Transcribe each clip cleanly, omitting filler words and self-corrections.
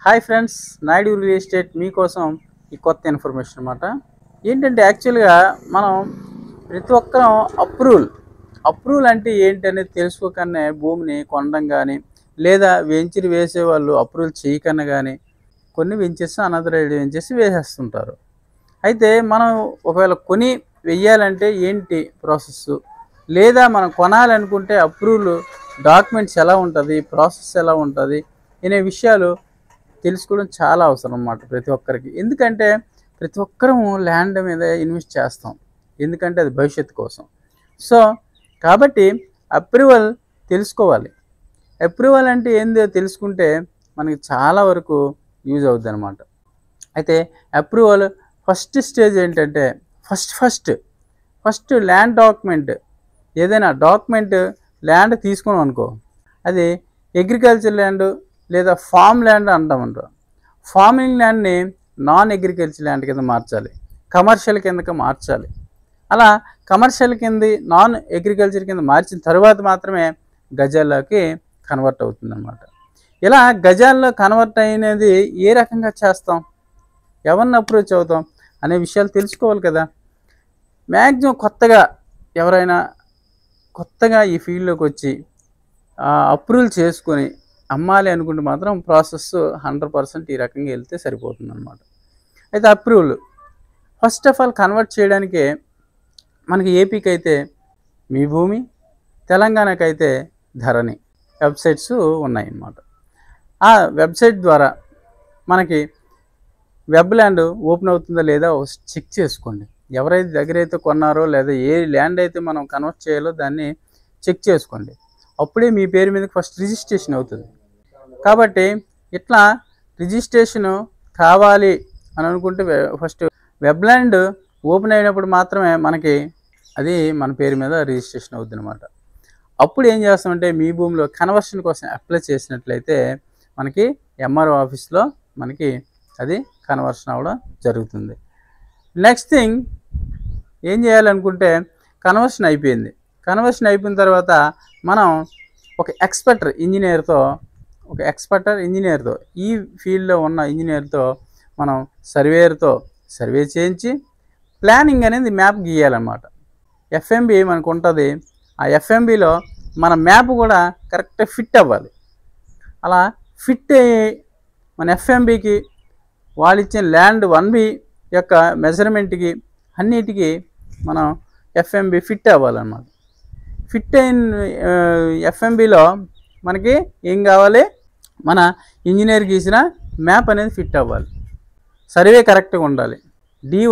Hi friends, Naidu real estate మీకోసం ఈ కొత్త ఇన్ఫర్మేషన్ అనమాట. ఏంటంటే యాక్చువల్గా మనం ప్రతి ఒక్కరం అప్రూవల్ అంటే ఏంటి అనేది తెలుసుకోకనే భూమిని కొనడం కానీ, లేదా వెంచర్ వేసేవాళ్ళు అప్రూవల్ చేయకన్నా కానీ కొన్ని వెంచర్స్ అనదర్ వెంచర్స్ వేసేస్తుంటారు. అయితే మనం ఒకవేళ కొని వెయ్యాలంటే ఏంటి ప్రాసెస్, లేదా మనం కొనాలనుకుంటే అప్రూవల్ డాక్యుమెంట్స్ ఎలా ఉంటుంది, ప్రాసెస్ ఎలా ఉంటుంది అనే విషయాలు తెలుసుకోవడం చాలా అవసరం అన్నమాట ప్రతి ఒక్కరికి. ఎందుకంటే ప్రతి ఒక్కరము ల్యాండ్ మీద ఇన్వెస్ట్ చేస్తాం, ఎందుకంటే అది భవిష్యత్తు కోసం. సో కాబట్టి అప్రూవల్ తెలుసుకోవాలి. అప్రూవల్ అంటే ఏందో తెలుసుకుంటే మనకి చాలా వరకు యూజ్ అవుద్ది అనమాట. అయితే అప్రూవల్ ఫస్ట్ స్టేజ్ ఏంటంటే ఫస్ట్ ల్యాండ్ డాక్యుమెంట్, ఏదైనా డాక్యుమెంట్ ల్యాండ్ తీసుకున్నాం అనుకో, అది అగ్రికల్చర్ ల్యాండ్ లేదా ఫామ్ ల్యాండ్ అంటామంటారు. ఫార్మింగ్ ల్యాండ్ని నాన్ అగ్రికల్చర్ ల్యాండ్ కింద మార్చాలి, కమర్షియల్ కిందకి మార్చాలి. అలా కమర్షియల్ కింద నాన్ అగ్రికల్చర్ కింద మార్చిన తర్వాత మాత్రమే గజాల్లోకి కన్వర్ట్ అవుతుందన్నమాట. ఇలా గజాల్లో కన్వర్ట్ అయినది ఏ రకంగా చేస్తాం, ఎవరిని అప్రోచ్ అవుతాం అనే విషయాలు తెలుసుకోవాలి కదా. మ్యాక్సిమం ఎవరైనా కొత్తగా ఈ ఫీల్డ్లోకి వచ్చి అప్రూవల్ చేసుకొని అమ్మాలి అనుకుంటే మాత్రం ప్రాసెస్ 100% ఈ రకంగా వెళ్తే సరిపోతుంది అనమాట. అయితే approval first of all convert చేయడానికి మనకి ఏపీకి అయితే మీ భూమి, తెలంగాణకైతే ధరణి వెబ్సైట్స్ ఉన్నాయన్నమాట. ఆ వెబ్సైట్ ద్వారా మనకి వెబ్ ల్యాండ్ ఓపెన్ అవుతుందా లేదా చెక్ చేసుకోండి. ఎవరైతే దగ్గర అయితే కొన్నారో లేదా ఏ ల్యాండ్ అయితే మనం కన్వర్ట్ చేయాలో దాన్ని చెక్ చేసుకోండి. అప్పుడే మీ పేరు మీదకి ఫస్ట్ రిజిస్ట్రేషన్ అవుతుంది. కాబట్టి ఇట్లా రిజిస్ట్రేషను కావాలి అని అనుకుంటే ఫస్ట్ వెబ్ ల్యాండ్ ఓపెన్ అయినప్పుడు మాత్రమే మనకి అది మన పేరు మీద రిజిస్ట్రేషన్ అవుతుంది అనమాట. అప్పుడు ఏం చేస్తామంటే మీ భూమిలో కన్వర్షన్ కోసం అప్లై చేసినట్లయితే మనకి ఎంఆర్ఓ ఆఫీస్లో మనకి అది కన్వర్షన్ అవ్వడం జరుగుతుంది. నెక్స్ట్ థింగ్ ఏం చేయాలనుకుంటే కన్వర్షన్ అయిపోయిన తర్వాత మనం ఒక ఎక్స్పర్ట్ ఇంజనీర్తో ఈ ఫీల్డ్లో ఉన్న ఇంజనీర్తో మనం సర్వే చేయించి ప్లానింగ్ అనేది మ్యాప్ గీయాలన్నమాట. ఎఫ్ఎంబి మనకు ఉంటుంది. ఆ ఎఫ్ఎంబిలో మన మ్యాప్ కూడా కరెక్ట్గా ఫిట్ అవ్వాలి. అలా ఫిట్ అయ్యి మన ఎఫ్ఎంబికి వాళ్ళు ఇచ్చిన ల్యాండ్ 1B యొక్క మెజర్మెంట్కి అన్నిటికీ మనం ఎఫ్ఎంబి ఫిట్ అవ్వాలన్నమాట. ఫిట్ అయిన ఎఫ్ఎంబిలో మనకి ఏం కావాలి, మన ఇంజనీర్ గీసిన మ్యాప్ అనేది ఫిట్ అవ్వాలి, సర్వే కరెక్ట్గా ఉండాలి,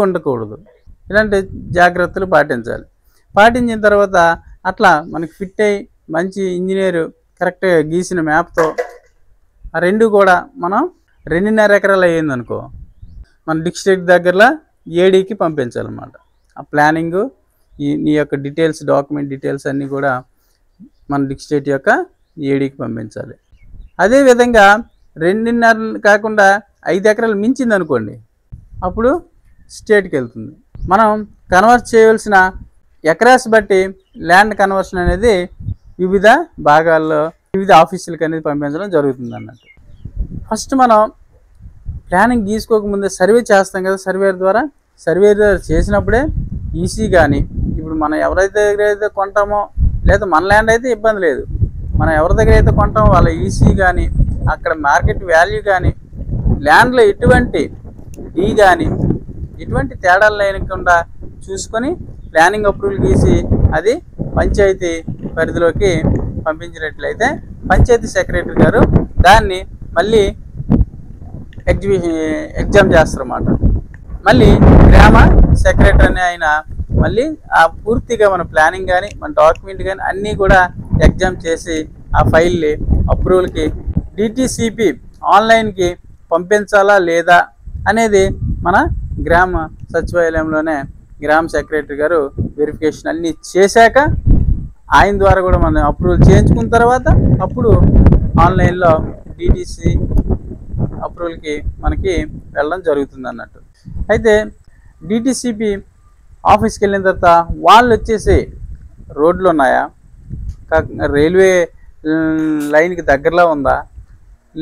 ఉండకూడదు. ఇలాంటి జాగ్రత్తలు పాటించిన తర్వాత అట్లా మనకి ఫిట్ అయ్యి మంచి ఇంజనీరు కరెక్ట్గా గీసిన మ్యాప్తో ఆ రెండు కూడా మనం 2.5 ఎకరాలు అయ్యిందనుకో, మన డిస్ట్రిక్ట్ దగ్గరలో ఏడీకి పంపించాలన్నమాట. ఆ ప్లానింగు నీ యొక్క డాక్యుమెంట్ డీటెయిల్స్ అన్నీ కూడా మన డిస్ట్రిక్ట్ యొక్క ఏడీకి పంపించాలి. అదేవిధంగా 2.5 కాకుండా 5 ఎకరాలు మించింది అనుకోండి, అప్పుడు స్టేట్కి వెళ్తుంది. మనం కన్వర్ట్ చేయవలసిన ఎకరాస్ బట్టి ల్యాండ్ కన్వర్షన్ అనేది వివిధ భాగాల్లో వివిధ ఆఫీసులకు అనేది పంపించడం జరుగుతుంది అన్నట్టు. ఫస్ట్ మనం ప్లానింగ్ గీసుకోకముందే సర్వే చేస్తాం కదా, సర్వే ద్వారా చేసినప్పుడే ఈసీ కానీ, ఇప్పుడు మనం ఎవరైతే దగ్గర అయితే కొంటామో లేదా మన ల్యాండ్ అయితే ఇబ్బంది లేదు, మనం ఎవరి దగ్గర అయితే కొంటామో వాళ్ళ ఈసీ కానీ, అక్కడ మార్కెట్ వాల్యూ కానీ, ల్యాండ్లో ఎటువంటి డీ కానీ ఎటువంటి తేడాలు లేకుండా చూసుకొని ప్లానింగ్ అప్రూవల్ గీసి అది పంచాయతీ పరిధిలోకి పంపించినట్లయితే పంచాయతీ సెక్రటరీ గారు దాన్ని మళ్ళీ ఎగ్జామ్ చేస్తారన్నమాట. మళ్ళీ గ్రామ సెక్రటరీ అని ఆయన మళ్ళీ ఆ పూర్తిగా మన ప్లానింగ్ కానీ మన డాక్యుమెంట్ కానీ అన్నీ కూడా ఎగ్జామ్ చేసి ఆ ఫైల్ని అప్రూవల్కి డిటిసిపి ఆన్లైన్కి పంపించాలా లేదా అనేది మన గ్రామ సచివాలయంలోనే గ్రామ సెక్రటరీ గారు వెరిఫికేషన్ అన్నీ చేశాక ఆయన ద్వారా కూడా మనం అప్రూవల్ చేయించుకున్న తర్వాత అప్పుడు ఆన్లైన్లో డిటిసి అప్రూవల్కి మనకి వెళ్ళడం జరుగుతుంది అన్నట్టు. అయితే డిటిసిపి ఆఫీస్కి వెళ్ళిన తర్వాత వాళ్ళు వచ్చేసి రోడ్లు ఉన్నాయా, రైల్వే లైన్కి దగ్గరలో ఉందా,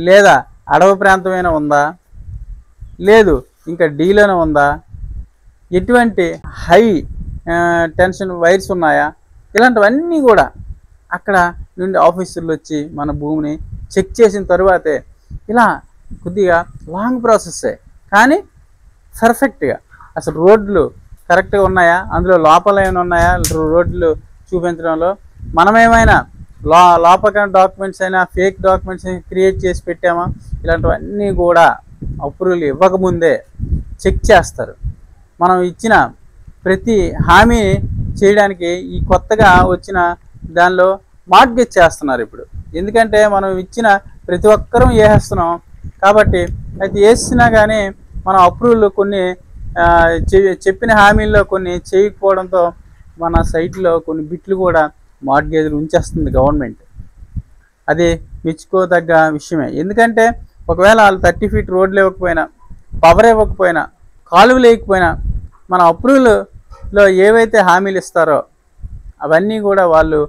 లేదా అడవి ప్రాంతమైనా ఉందా, లేదు ఇంకా డీలోనే ఉందా, ఎటువంటి హై టెన్షన్ వైర్స్ ఉన్నాయా, ఇలాంటివన్నీ కూడా అక్కడ నుండి ఆఫీసర్లు వచ్చి మన భూమిని చెక్ చేసిన తరువాతే. ఇలా కొద్దిగా లాంగ్ ప్రాసెస్సే కానీ పర్ఫెక్ట్గా అసలు రోడ్లు కరెక్ట్గా ఉన్నాయా, అందులో లోపాలు ఏమైనా ఉన్నాయా రోడ్లు చూపించడంలో, మనమేమైనా లోపల డాక్యుమెంట్స్ అయినా ఫేక్ డాక్యుమెంట్స్ అయినా క్రియేట్ చేసి పెట్టామా, ఇలాంటివన్నీ కూడా అప్రూవల్ ఇవ్వకముందే చెక్ చేస్తారు. మనం ఇచ్చిన ప్రతి హామీ చేయడానికి ఈ కొత్తగా వచ్చిన దానిలో మార్గేజ్ చేస్తున్నారు ఇప్పుడు. ఎందుకంటే మనం ఇచ్చిన ప్రతి ఒక్కరూ వేసేస్తున్నాం కాబట్టి, అయితే వేసినా కానీ మనం అప్రూవల్ కొన్ని చెప్పిన హామీల్లో కొన్ని చేయకపోవడంతో మన సైట్లో కొన్ని బిట్లు కూడా మార్గేజ్లు ఉంచేస్తుంది గవర్నమెంట్. అది మెచ్చుకోదగ్గ విషయమే. ఎందుకంటే ఒకవేళ వాళ్ళు 30 ఫీట్ రోడ్లు ఇవ్వకపోయినా, పవర్ ఇవ్వకపోయినా, కాలువలు వేయకపోయినా, మన అప్రూవల్లో ఏవైతే హామీలు ఇస్తారో అవన్నీ కూడా వాళ్ళు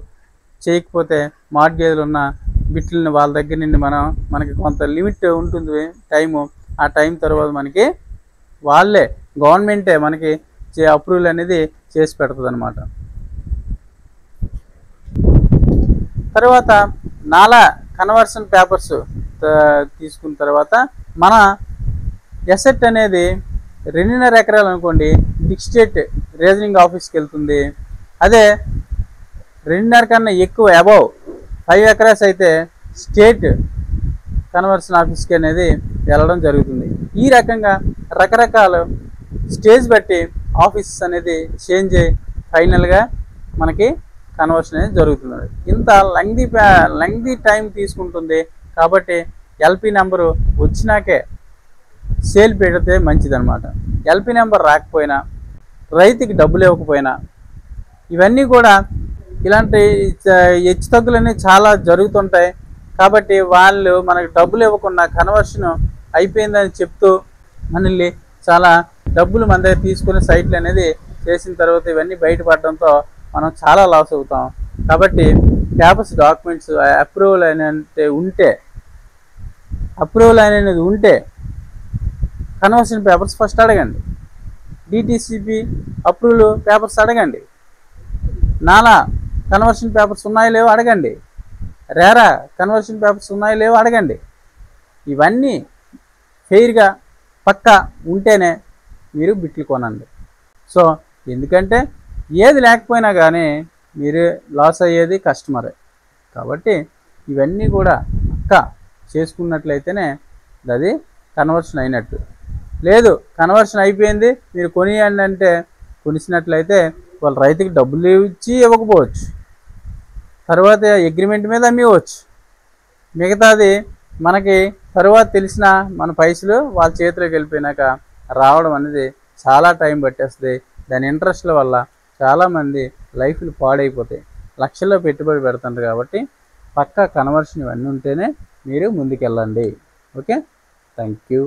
చేయకపోతే మార్గేజ్లు ఉన్న బిట్లని వాళ్ళ దగ్గర నుండి మనకి కొంత లిమిట్ ఉంటుంది టైము. ఆ టైం తర్వాత మనకి వాళ్ళే గవర్నమెంటే మనకి అప్రూవల్ అనేది చేసి పెడుతుంది అన్నమాట. తర్వాత నాలా కన్వర్షన్ పేపర్స్ తీసుకున్న తర్వాత మన ఎసెట్ అనేది 2.5 ఎకరాలు అనుకోండి, డిస్ట్రిక్ట్ రీజనింగ్ ఆఫీస్కి వెళ్తుంది. అదే 2.5 కన్నా ఎక్కువ అబౌవ్ 5 ఎకరాస్ అయితే స్టేట్ కన్వర్షన్ ఆఫీస్కి అనేది వెళ్ళడం జరుగుతుంది. ఈ రకంగా రకరకాల స్టేజ్ బట్టి ఆఫీసెస్ అనేది చేంజ్ అయ్యి ఫైనల్గా మనకి కన్వర్షన్ అనేది జరుగుతుంది. ఇంత లెంగ్దీ టైం తీసుకుంటుంది కాబట్టి ఎల్పి నెంబరు వచ్చినాకే సేల్ పెడితే మంచిదన్నమాట. ఎల్పి నెంబర్ రాకపోయినా, రైతుకి డబ్బులు ఇవ్వకపోయినా, ఇవన్నీ కూడా ఇలాంటి హెచ్చుతగ్గులన్నీ చాలా జరుగుతుంటాయి. కాబట్టి వాళ్ళు మనకు డబ్బులు ఇవ్వకుండా కన్వర్షన్ అయిపోయిందని చెప్తూ మనల్ని చాలా డబ్బులు మన దగ్గర తీసుకుని సైట్లు అనేది చేసిన తర్వాత ఇవన్నీ బయటపడడంతో మనం చాలా లాస్ అవుతాం. కాబట్టి పేపర్స్ డాక్యుమెంట్స్ అప్రూవల్ అనేది ఉంటే కన్వర్షన్ పేపర్స్ ఫస్ట్ అడగండి, డిటిసిపి అప్రూవల్ పేపర్స్ అడగండి, నాలా కన్వర్షన్ పేపర్స్ ఉన్నాయో లేవో అడగండి, రేరా కన్వర్షన్ పేపర్స్ ఉన్నాయో లేవో అడగండి. ఇవన్నీ ఫెయిర్గా పక్కా ఉంటేనే మీరు బిట్లు కొనండి. సో ఎందుకంటే ఏది లేకపోయినా కానీ మీరు లాస్ అయ్యేది కస్టమరే. కాబట్టి ఇవన్నీ కూడా పక్కా చేసుకున్నట్లయితేనే అది కన్వర్షన్ అయినట్టు. లేదు కన్వర్షన్ అయిపోయింది మీరు కొనియండి అంటే కొనిసినట్లయితే వాళ్ళ రైతుకి డబ్బులు ఇచ్చి ఇవ్వకపోవచ్చు, తర్వాత అగ్రిమెంట్ మీద అమ్మివచ్చు, మిగతాది మనకి తర్వాత తెలిసిన మన పైసలు వాళ్ళ చేతిలోకి వెళ్ళిపోయినాక రావడం అనేది చాలా టైం పట్టేస్తుంది. దాని ఇంట్రెస్ట్ల వల్ల చాలామంది లైఫ్లు పాడైపోతాయి, లక్షల్లో పెట్టుబడి పెడుతుంటారు. కాబట్టి పక్కా కన్వర్షన్ ఇవన్నీ ఉంటేనే మీరు ముందుకెళ్ళండి. Okay, thank you.